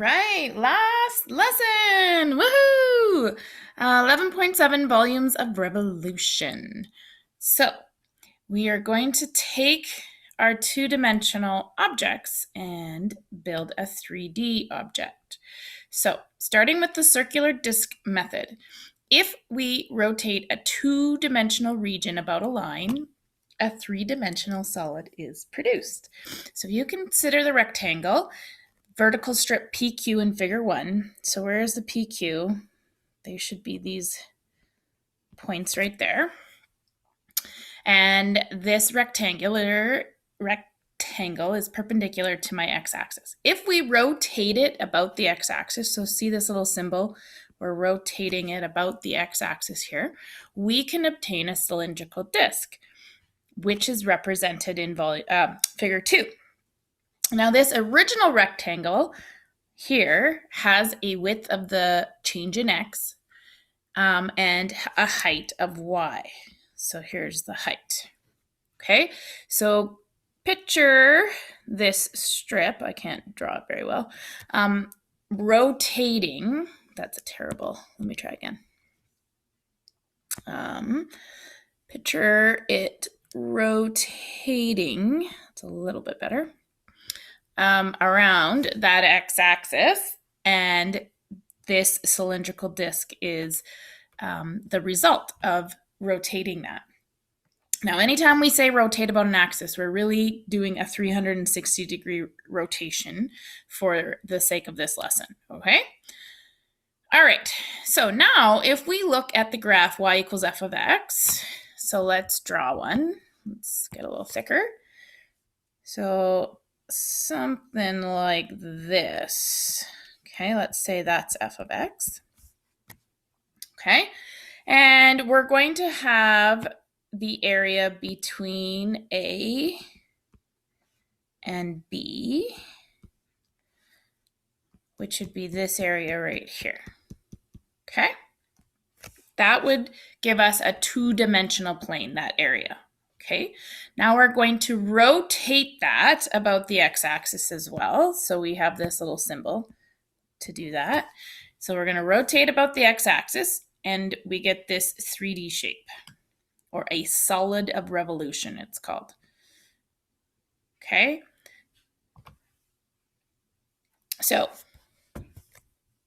Right, last lesson. Woohoo! 11.7 volumes of revolution. So, we are going to take our two-dimensional objects and build a 3D object. So, starting with the circular disc method, if we rotate a two-dimensional region about a line, a three-dimensional solid is produced. So, if you consider the rectangle, vertical strip PQ in figure 1. So where is the PQ? They should be these points right there. And this rectangle is perpendicular to my x-axis. If we rotate it about the x-axis, so see this little symbol, we're rotating it about the x-axis here, we can obtain a cylindrical disc, which is represented in figure 2. Now this original rectangle here has a width of the change in x and a height of y. So here's the height. Okay, so picture this strip. I can't draw it very well. Rotating. That's a terrible. Let me try again. Picture it rotating. It's a little bit better. Around that x-axis, and this cylindrical disc is the result of rotating that. Now, anytime we say rotate about an axis, we're really doing a 360-degree rotation for the sake of this lesson, okay? All right, so now if we look at the graph y equals f of x, so let's draw one. Let's get a little thicker. So something like this. Okay, let's say that's f of x. Okay, and we're going to have the area between A and B, which would be this area right here. Okay, that would give us a two-dimensional plane, that area. Okay, now we're going to rotate that about the x-axis as well. So we have this little symbol to do that. So we're going to rotate about the x-axis and we get this 3D shape, or a solid of revolution it's called. Okay. So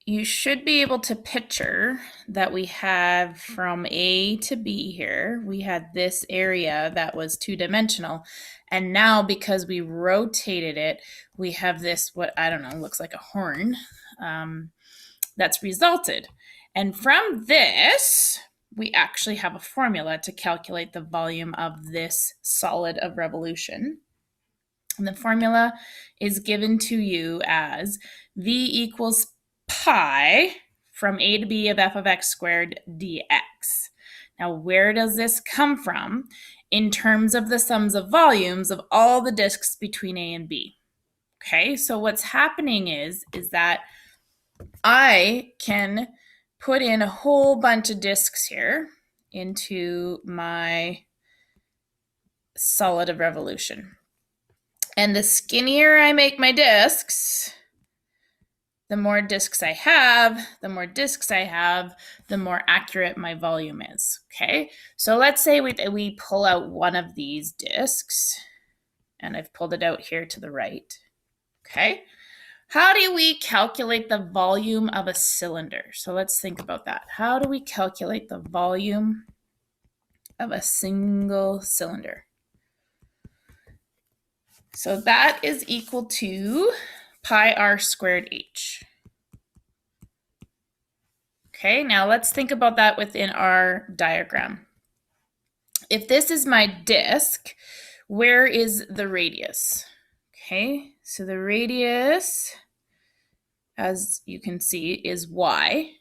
you should be able to picture that we have from A to B here, we had this area that was two-dimensional. And now because we rotated it, we have this, what I don't know, looks like a horn that's resulted. And from this, we actually have a formula to calculate the volume of this solid of revolution. And the formula is given to you as V equals pi from a to b of f of x squared dx. Now, where does this come from in terms of the sums of volumes of all the disks between A and B? Okay, so what's happening is that I can put in a whole bunch of disks here into my solid of revolution. And the skinnier I make my disks, the more disks I have, the more accurate my volume is, okay? So let's say we pull out one of these disks, and I've pulled it out here to the right, okay? How do we calculate the volume of a cylinder? So let's think about that. How do we calculate the volume of a single cylinder? So that is equal to pi r squared h. Okay, now let's think about that within our diagram. If this is my disk, where is the radius? Okay, so the radius, as you can see, is y.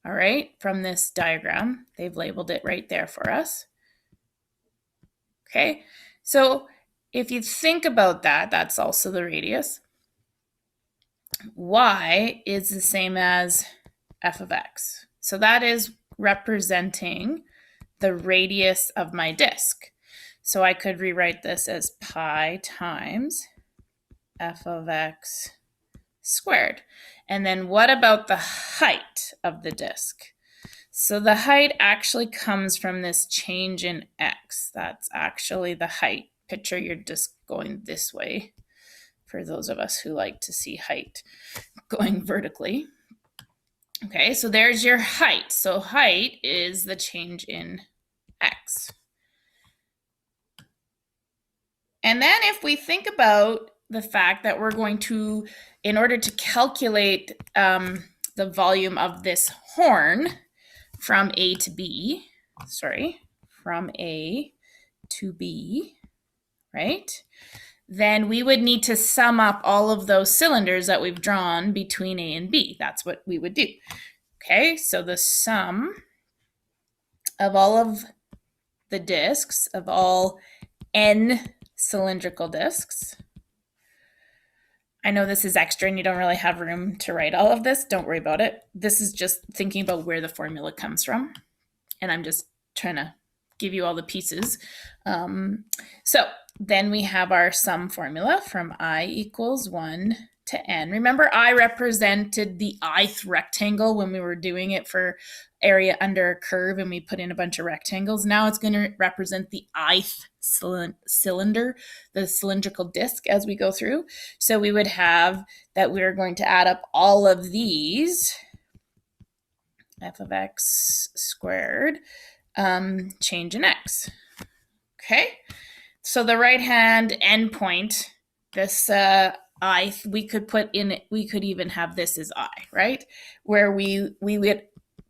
All right, from this diagram, they've labeled it right there for us. Okay, so if you think about that, that's also the radius. Y is the same as f of x. So that is representing the radius of my disk. So I could rewrite this as pi times f of x squared. And then what about the height of the disk? So the height actually comes from this change in x. That's actually the height. Picture your disk going this way for those of us who like to see height going vertically. Okay, so there's your height. So height is the change in x. And then if we think about the fact that we're going to, in order to calculate the volume of this horn from A to B, from A to B, right? Then we would need to sum up all of those cylinders that we've drawn between A and B. That's what we would do. Okay, so the sum of all of the disks, of all n cylindrical disks. I know this is extra and you don't really have room to write all of this. Don't worry about it. This is just thinking about where the formula comes from. And I'm just trying to give you all the pieces. So then we have our sum formula from I equals 1 to n. Remember, I represented the ith rectangle when we were doing it for area under a curve and we put in a bunch of rectangles. Now it's going to represent the ith cylinder, the cylindrical disk as we go through. So we would have that we're going to add up all of these, f of x squared, change in x. Okay, so the right hand endpoint, this I, we could put in, we could even have this as I, right? Where we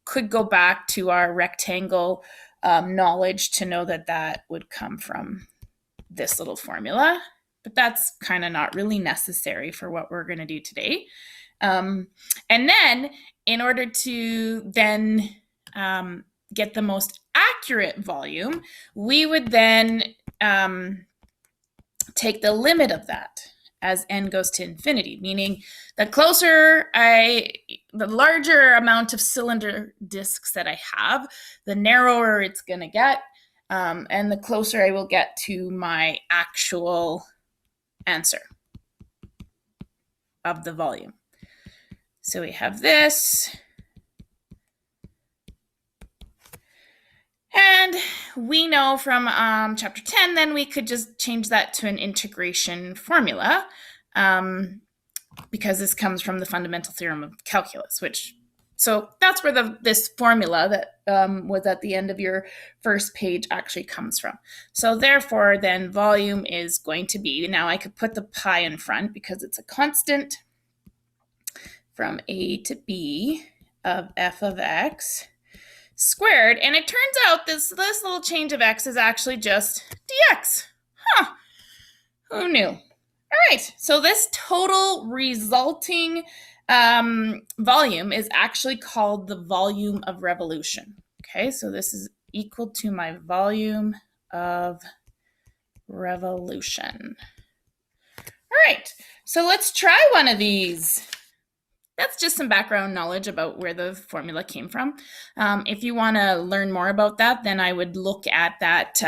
could go back to our rectangle knowledge to know that that would come from this little formula, but that's kind of not really necessary for what we're going to do today. And then in order to then get the most accurate volume, we would then take the limit of that as n goes to infinity, meaning the larger amount of cylinder disks that I have, the narrower it's going to get, and the closer I will get to my actual answer of the volume. So we have this. And we know from chapter 10, then we could just change that to an integration formula because this comes from the fundamental theorem of calculus, so that's where this formula that was at the end of your first page actually comes from. So therefore, then volume is going to be, now I could put the pi in front because it's a constant, from A to B of f of x squared, and it turns out this little change of x is actually just dx. Huh, who knew? All right, so this total resulting volume is actually called the volume of revolution. Okay, so this is equal to my volume of revolution. All right, so let's try one of these. That's just some background knowledge about where the formula came from. If you want to learn more about that, then I would look at that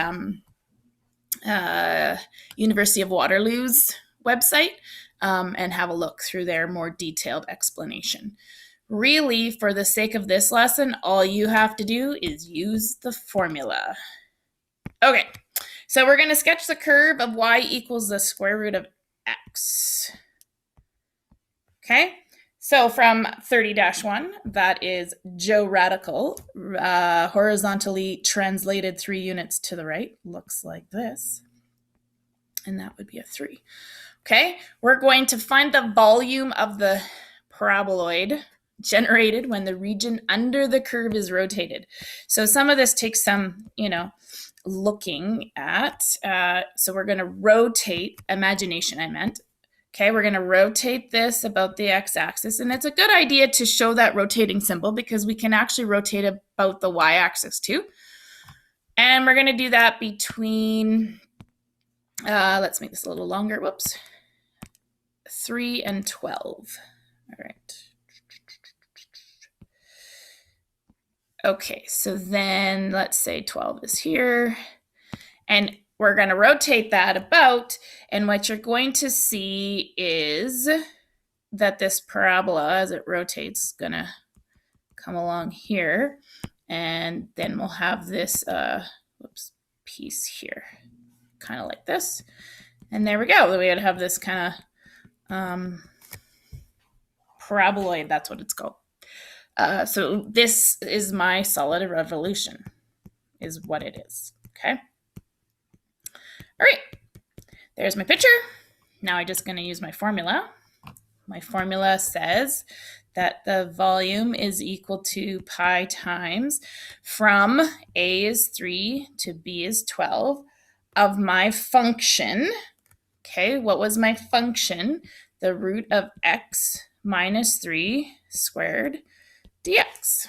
University of Waterloo's website and have a look through their more detailed explanation. Really, for the sake of this lesson, all you have to do is use the formula. Okay, so we're going to sketch the curve of y equals the square root of x. Okay. So from 30-1, that is Joe Radical, horizontally translated 3 units to the right, looks like this. And that would be a 3. Okay, we're going to find the volume of the paraboloid generated when the region under the curve is rotated. So some of this takes some, looking at. So we're going to rotate, imagination I meant. Okay, we're going to rotate this about the x-axis, and it's a good idea to show that rotating symbol because we can actually rotate about the y-axis too. And we're going to do that between, let's make this a little longer, 3 and 12. All right. Okay, so then let's say 12 is here, and we're going to rotate that about, and what you're going to see is that this parabola, as it rotates, is going to come along here. And then we'll have this piece here, kind of like this. And there we go. We would have this kind of paraboloid. That's what it's called. So this is my solid revolution, is what it is. Okay. All right. There's my picture. Now I'm just going to use my formula. My formula says that the volume is equal to pi times from A is 3 to B is 12 of my function. Okay, what was my function? The root of x minus 3 squared dx.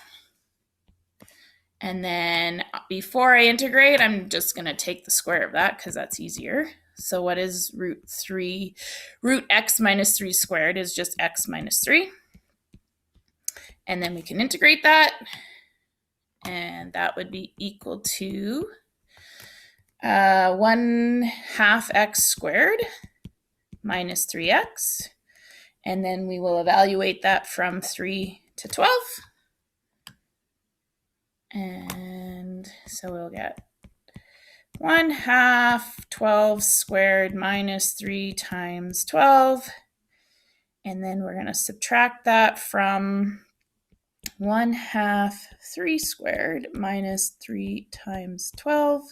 And then before I integrate, I'm just going to take the square of that because that's easier. So what is root x minus 3 squared is just x minus 3. And then we can integrate that. And that would be equal to 1/2 x squared minus 3x. And then we will evaluate that from 3 to 12. And so we'll get 1/2 12 squared minus 3 times 12. And then we're going to subtract that from 1/2 3 squared minus 3 times 12.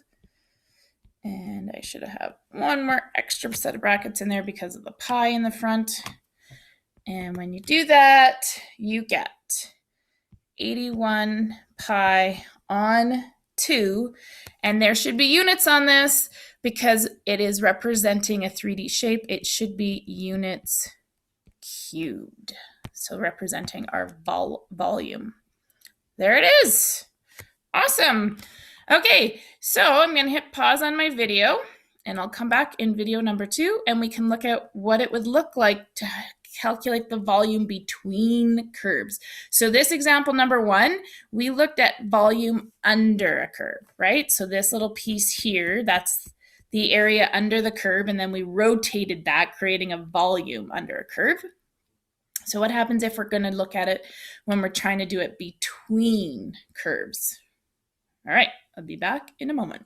And I should have one more extra set of brackets in there because of the pi in the front. And when you do that, you get 81 pi on 2. And there should be units on this because it is representing a 3D shape. It should be units cubed. So representing our volume. There it is. Awesome. Okay, so I'm going to hit pause on my video and I'll come back in video number 2 and we can look at what it would look like to calculate the volume between curves. So this example number 1, we looked at volume under a curve, right? So this little piece here, that's the area under the curve, and then we rotated that, creating a volume under a curve. So what happens if we're going to look at it when we're trying to do it between curves? All right, I'll be back in a moment.